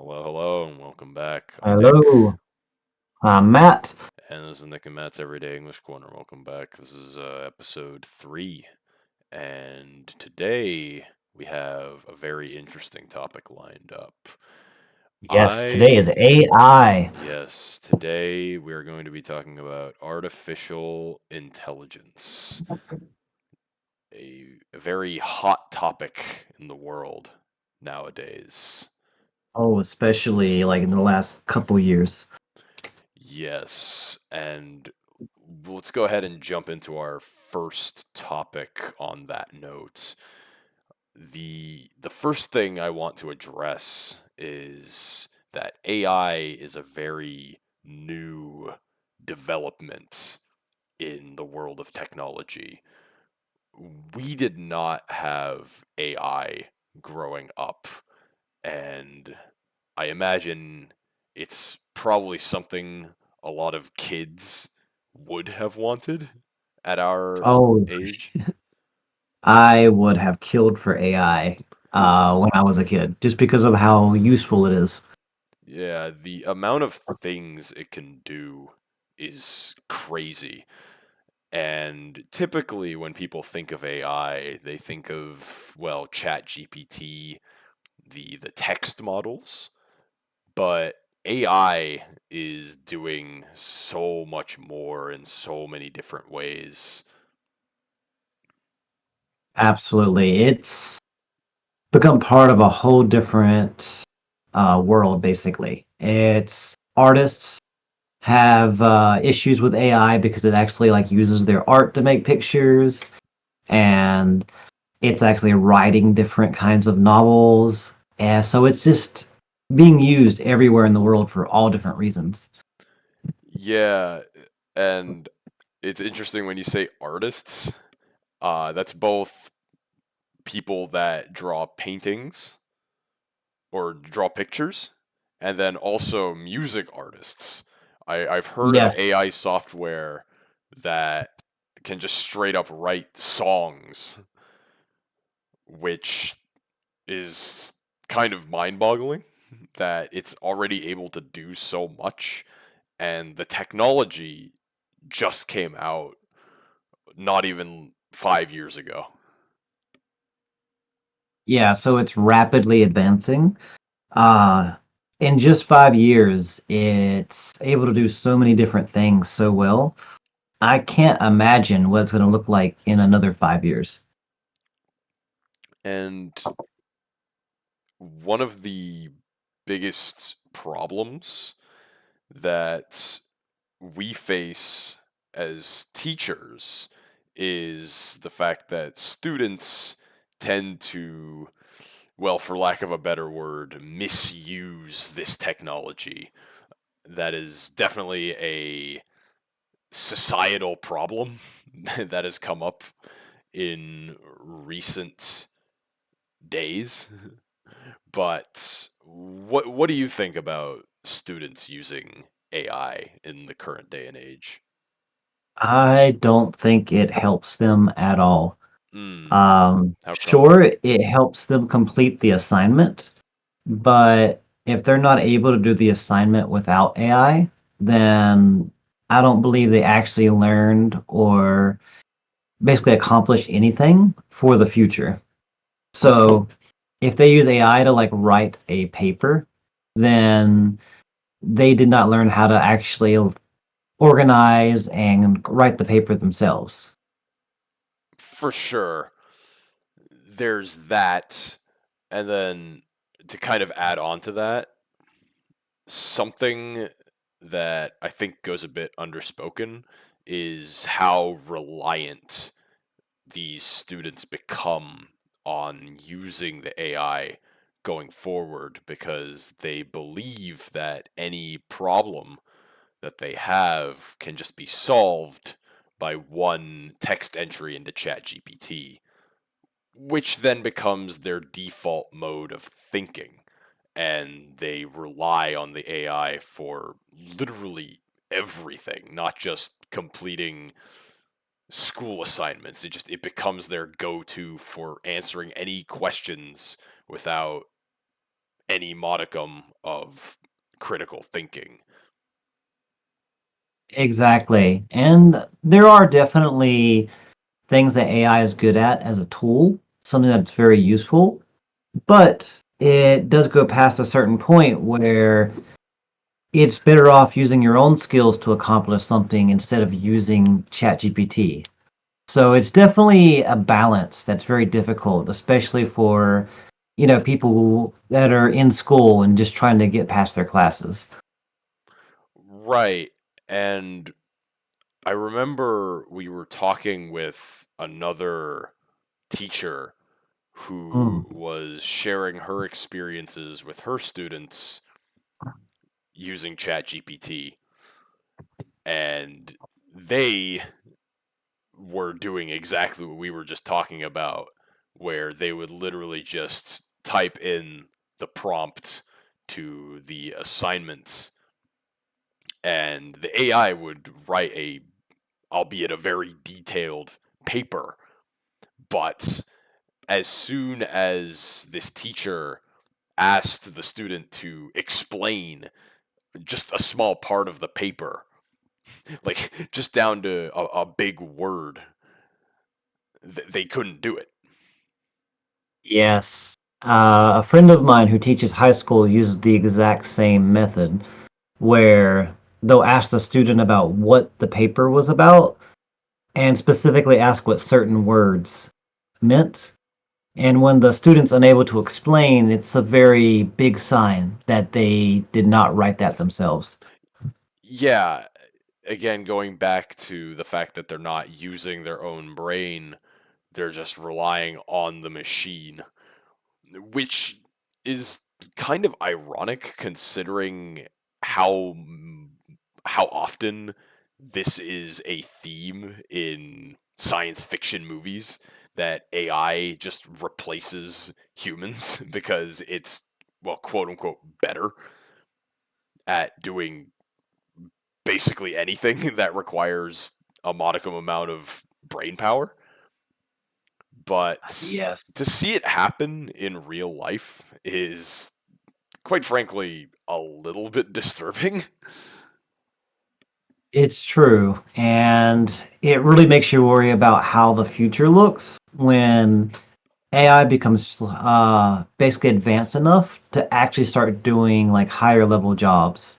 Hello, hello, and welcome back. I'm Nick, Hello, I'm Matt. and this is Nick and Matt's Everyday English Corner. Welcome back. This is episode 3, and today we have a very interesting topic lined up. Yes, today I, is AI. yes, today we are going to be talking about artificial intelligence, a very hot topic in the world nowadays. Oh, especially like in the last couple years. Yes, and let's go ahead and jump into our first topic on that note. The first thing I want to address is that AI is a very new development in the world of technology. We did not have AI growing up, and I imagine it's probably something a lot of kids would have wanted at our Oh, age. I would have killed for AI when I was a kid, just because of how useful it is. Yeah, the amount of things it can do is crazy. And typically, when people think of AI, they think of, well, ChatGPT, the text models. But AI is doing so much more in so many different ways. Absolutely. It's become part of a whole different world, basically. It's artists have issues with AI because it actually like uses their art to make pictures, and it's actually writing different kinds of novels. And so it's just being used everywhere in the world for all different reasons. Yeah, and it's interesting when you say artists. That's both people that draw paintings or draw pictures, and then also music artists. I've heard of Yes, AI software that can just straight up write songs, which is kind of mind boggling that it's already able to do so much, and the technology just came out not even 5 years ago. yeah, so it's rapidly advancing. Uh, in just 5 years, it's able to do so many different things so well. I can't imagine what it's going to look like in another 5 years. And one of the biggest problems that we face as teachers is the fact that students tend to, well, for lack of a better word, misuse this technology. That is definitely a societal problem that has come up in recent days. But what do you think about students using AI in the current day and age? I don't think it helps them at all. Hmm. How come? Sure, it helps them complete the assignment, but if they're not able to do the assignment without AI, then I don't believe they actually learned or basically accomplished anything for the future. So if they use AI to like write a paper, then they did not learn how to actually organize and write the paper themselves. For sure, there's that. And then to kind of add on to that, something that I think goes a bit underspoken is how reliant these students become on using the AI going forward because they believe that any problem that they have can just be solved by one text entry into ChatGPT, which then becomes their default mode of thinking. And they rely on the AI for literally everything, not just completing school assignments. It becomes their go-to for answering any questions without any modicum of critical thinking. Exactly. And there are definitely things that AI is good at as a tool, something that's very useful, but it does go past a certain point where it's better off using your own skills to accomplish something instead of using ChatGPT. So it's definitely a balance that's very difficult, especially for, people that are in school and just trying to get past their classes. Right. And I remember we were talking with another teacher Mm. who was sharing her experiences with her students using ChatGPT, and they were doing exactly what we were just talking about, where they would literally just type in the prompt to the assignments, and the AI would write albeit a very detailed paper. But as soon as this teacher asked the student to explain just a small part of the paper, like just down to a big word, they couldn't do it. Yes. A friend of mine who teaches high school uses the exact same method where they'll ask the student about what the paper was about and specifically ask what certain words meant. And when the student's unable to explain, it's a very big sign that they did not write that themselves. Yeah, again, going back to the fact that they're not using their own brain, they're just relying on the machine, which is kind of ironic considering how how often this is a theme in science fiction movies, that AI just replaces humans because it's, well, quote unquote, better at doing basically anything that requires a modicum amount of brain power. But Yes. to see it happen in real life is, quite frankly, a little bit disturbing. It's true. And it really makes you worry about how the future looks when AI becomes basically advanced enough to actually start doing like higher level jobs.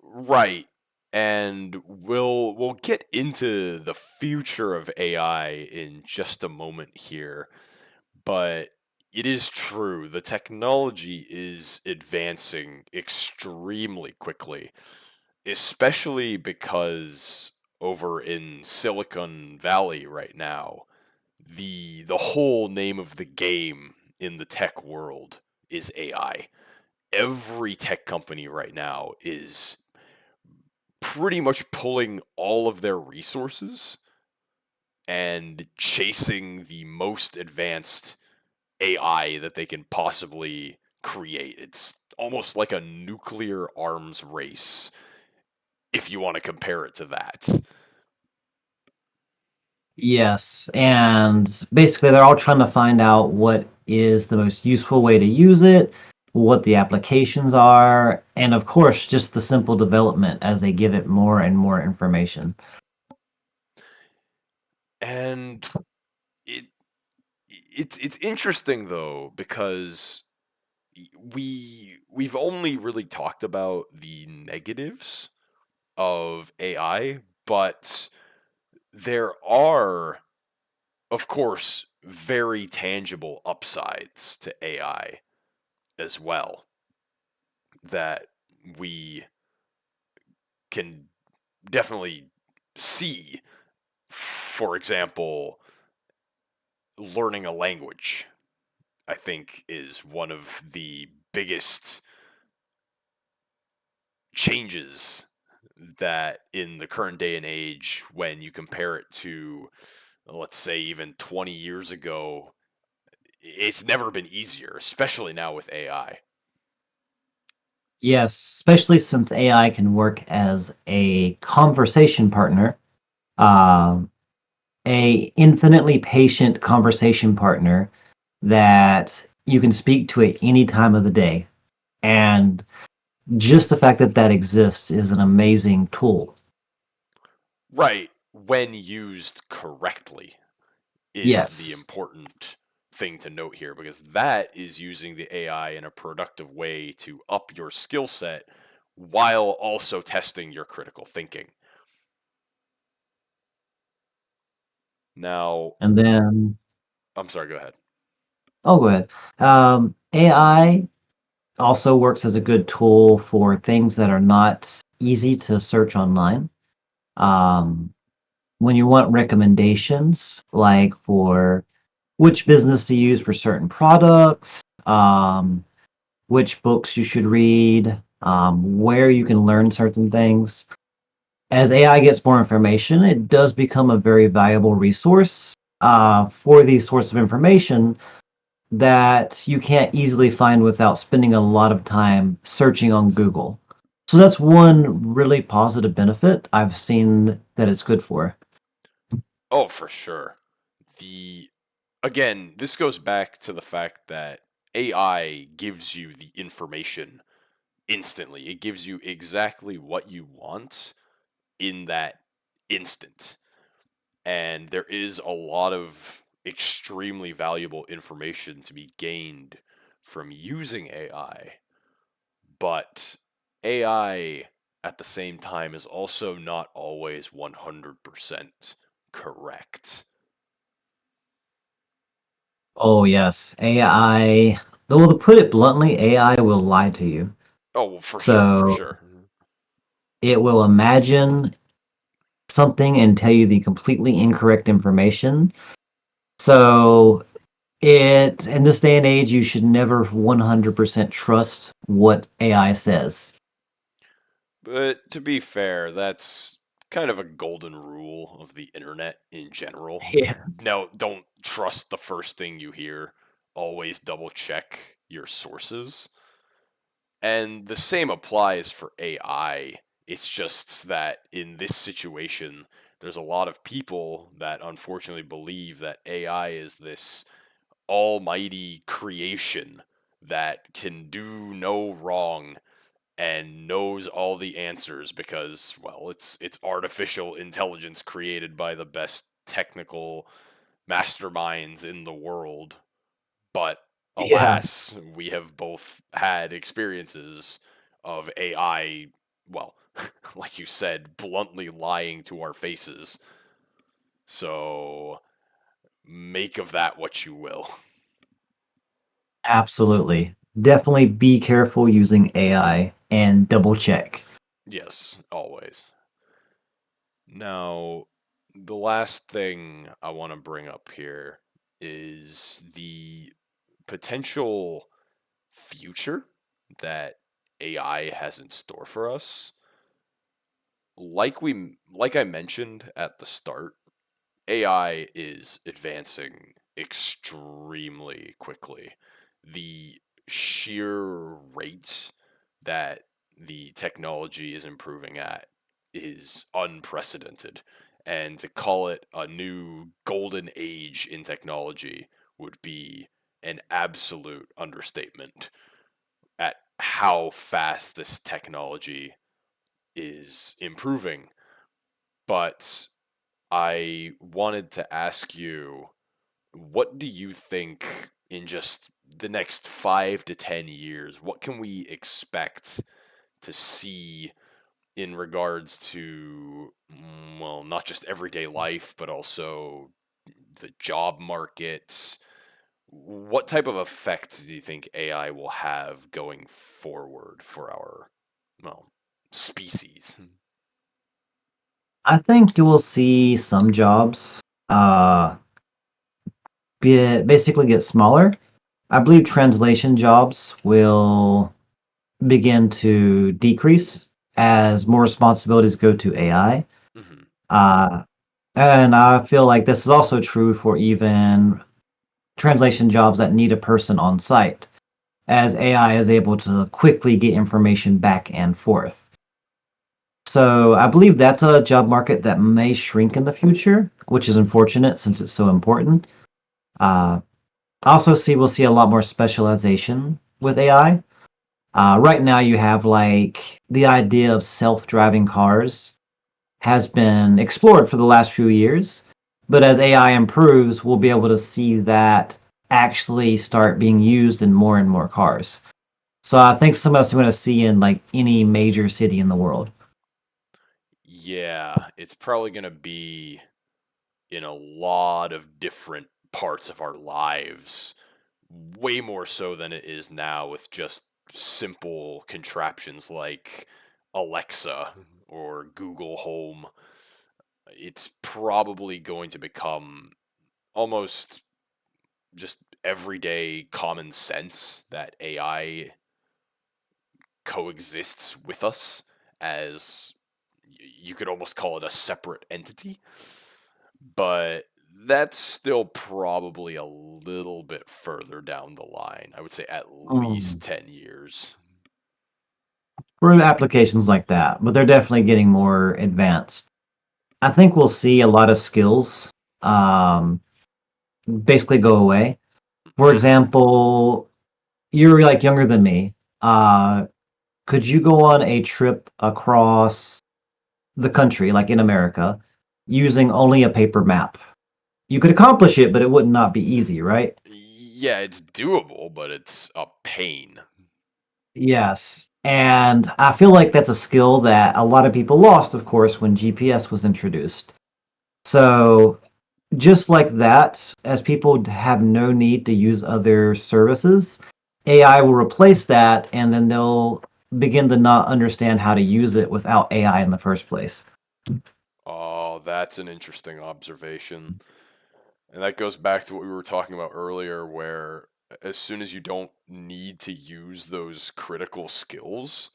Right. And we'll get into the future of AI in just a moment here, but it is true the technology is advancing extremely quickly, especially because over in Silicon Valley right now, the whole name of the game in the tech world is AI. Every tech company right now is pretty much pulling all of their resources and chasing the most advanced AI that they can possibly create. It's almost like a nuclear arms race, if you want to compare it to that. Yes, and basically they're all trying to find out what is the most useful way to use it, what the applications are, and of course, just the simple development as they give it more and more information. And it it's interesting though, because we've only really talked about the negatives of AI, but there are, of course, very tangible upsides to AI as well that we can definitely see. For example, learning a language, I think, is one of the biggest changes that in the current day and age, when you compare it to, let's say, even 20 years ago, it's never been easier, especially now with AI. Yes, especially since AI can work as a conversation partner, um, a infinitely patient conversation partner that you can speak to it any time of the day. And just the fact that that exists is an amazing tool. Right, when used correctly is the Yes. important thing to note here, because that is using the AI in a productive way to up your skill set while also testing your critical thinking. Now, And then, I'm sorry, go ahead. oh, go ahead. AI also works as a good tool for things that are not easy to search online. Um, when you want recommendations, like for which business to use for certain products, which books you should read, where you can learn certain things. As AI gets more information, it does become a very valuable resource for these sorts of information that you can't easily find without spending a lot of time searching on Google. So that's one really positive benefit I've seen that it's good for. Oh, for sure. The Again, this goes back to the fact that AI gives you the information instantly. It gives you exactly what you want in that instant. And there is a lot of extremely valuable information to be gained from using AI. But AI at the same time is also not always 100% correct. Oh, yes. AI, well, to put it bluntly, AI will lie to you. Oh, well, for sure, for So sure. it will imagine something and tell you the completely incorrect information. So in this day and age, you should never 100% trust what AI says. But to be fair, that's kind of a golden rule of the internet in general. Yeah. Now, don't trust the first thing you hear. Always double check your sources. And the same applies for AI. It's just that in this situation, there's a lot of people that unfortunately believe that AI is this almighty creation that can do no wrong and knows all the answers because, well, it's artificial intelligence created by the best technical masterminds in the world. But Yeah, alas, we have both had experiences of AI, well, like you said, bluntly lying to our faces. So make of that what you will. absolutely. Definitely be careful using AI and double check. Yes, always. Now, the last thing I want to bring up here is the potential future that AI has in store for us. Like I mentioned at the start, AI is advancing extremely quickly. The sheer rate that the technology is improving at is unprecedented. And to call it a new golden age in technology would be an absolute understatement at how fast this technology is improving. But I wanted to ask you, what do you think in just the next 5 to 10 years? What can we expect to see in regards to, well, not just everyday life, but also the job market? What type of effect do you think AI will have going forward for our, well, species? I think you will see some jobs basically get smaller. I believe translation jobs will begin to decrease as more responsibilities go to AI. Hmm. Uh, and I feel like this is also true for even translation jobs that need a person on site, as AI is able to quickly get information back and forth. So I believe that's a job market that may shrink in the future, which is unfortunate since it's so important. Uh, I also see we'll see a lot more specialization with AI. Right now, you have like the idea of self-driving cars has been explored for the last few years, but as AI improves, we'll be able to see that actually start being used in more and more cars. So I think some of us are going to see in like any major city in the world. Yeah, it's probably going to be in a lot of different parts of our lives, way more so than it is now with just simple contraptions like Alexa or Google Home. It's probably going to become almost just everyday common sense that AI coexists with us as you could almost call it a separate entity. But that's still probably a little bit further down the line. I would say at Mm. least 10 years. For applications like that, but they're definitely getting more advanced. I think we'll see a lot of skills um, basically go away. For Hmm. example, you're like younger than me. Could you go on a trip across the country, like in America, using only a paper map? You could accomplish it, but it would not be easy, right? Yeah, it's doable, but it's a pain. Yes. And I feel like that's a skill that a lot of people lost, of course, when GPS was introduced. So, just like that, as people have no need to use other services, AI will replace that and then they'll begin to not understand how to use it without AI in the first place. Oh, that's an interesting observation. And that goes back to what we were talking about earlier, where as soon as you don't need to use those critical skills,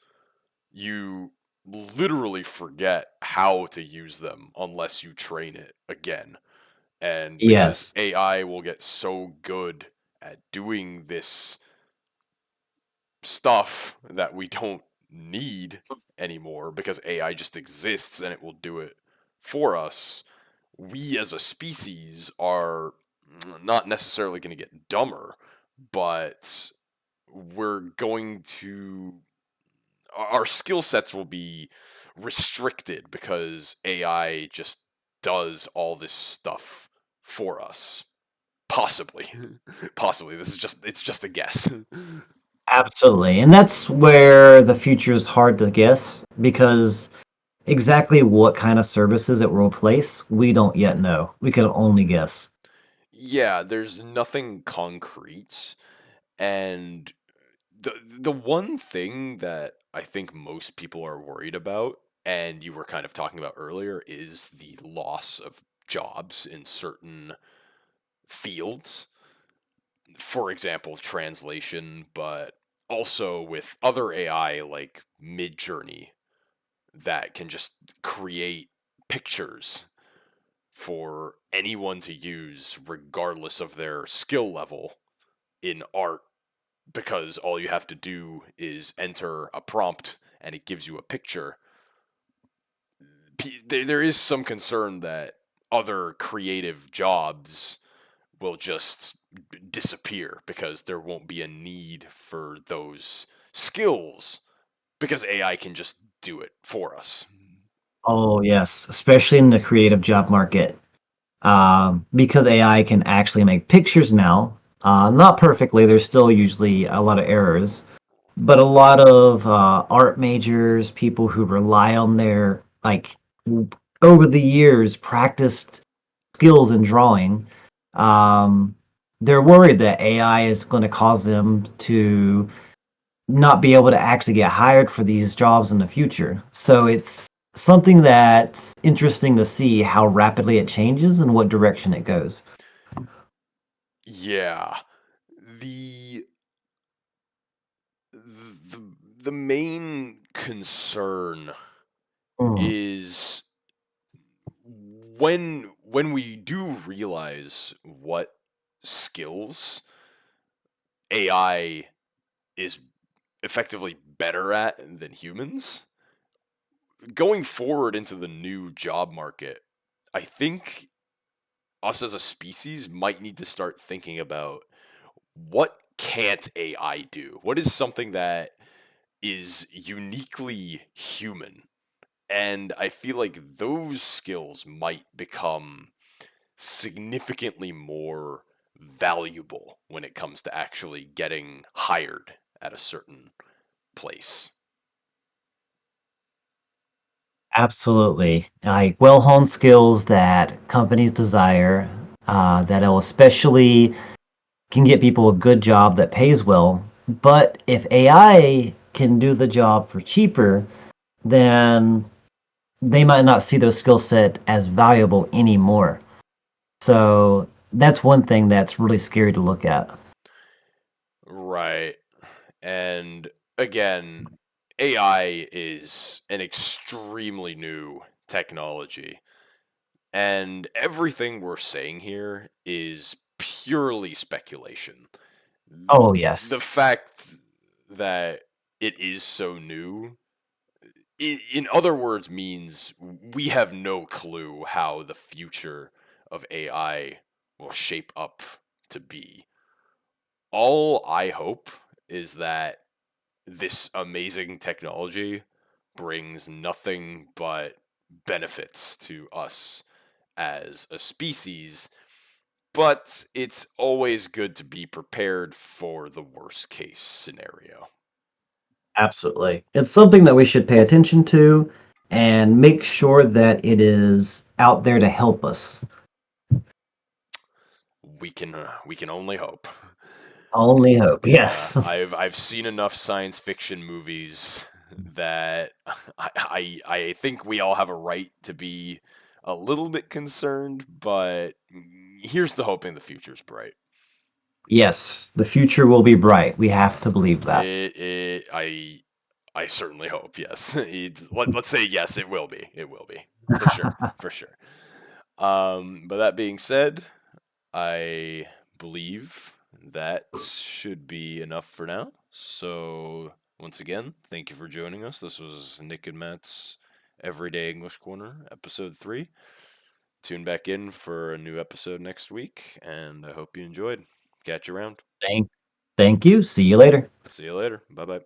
you literally forget how to use them unless you train it again. And because Yes. AI will get so good at doing this stuff that we don't need anymore because AI just exists and it will do it for us, we as a species are not necessarily going to get dumber, but we're going to our skill sets will be restricted because AI just does all this stuff for us. Possibly. Possibly. It's just a guess. Absolutely. And that's where the future is hard to guess because exactly what kind of services it will replace, we don't yet know. We can only guess. Yeah, there's nothing concrete, and the one thing that I think most people are worried about, and you were kind of talking about earlier, is the loss of jobs in certain fields. For example, translation, but also with other AI like Midjourney that can just create pictures for anyone to use regardless of their skill level in art, because all you have to do is enter a prompt and it gives you a picture. There is some concern that other creative jobs will just disappear because there won't be a need for those skills because AI can just do it for us. Oh, yes, especially in the creative job market. Because AI can actually make pictures now, not perfectly, there's still usually a lot of errors, but a lot of art majors, people who rely on their, like, over the years, practiced skills in drawing, um, they're worried that AI is going to cause them to not be able to actually get hired for these jobs in the future. So it's something that's interesting to see how rapidly it changes and what direction it goes. Yeah. The the the main concern Mm. is when we do realize what skills AI is effectively better at than humans, going forward into the new job market, I think us as a species might need to start thinking about what can't AI do? What is something that is uniquely human? And I feel like those skills might become significantly more valuable when it comes to actually getting hired at a certain place. Absolutely. Like well-honed skills that companies desire, that'll especially can get people a good job that pays well. But if AI can do the job for cheaper, then they might not see those skill set as valuable anymore. So that's one thing that's really scary to look at. Right. And again, AI is an extremely new technology. And everything we're saying here is purely speculation. Oh, yes. The fact that it is so new, in other words, means we have no clue how the future of AI will shape up to be. All I hope is that this amazing technology brings nothing but benefits to us as a species, but it's always good to be prepared for the worst case scenario. Absolutely. It's something that we should pay attention to and make sure that it is out there to help us. We can only hope. Only hope. Yeah, Yes. I've seen enough science fiction movies that I think we all have a right to be a little bit concerned, but here's to hoping the future's bright. Yes. The future will be bright. We have to believe that. I certainly hope, yes. Let's say yes, it will be. It will be. For sure. For sure. But that being said, I believe that should be enough for now. So, once again, thank you for joining us. This was Nick and Matt's Everyday English Corner, episode 3. Tune back in for a new episode next week, and I hope you enjoyed. Catch you around. Thank, thank you. See you later. See you later. Bye bye.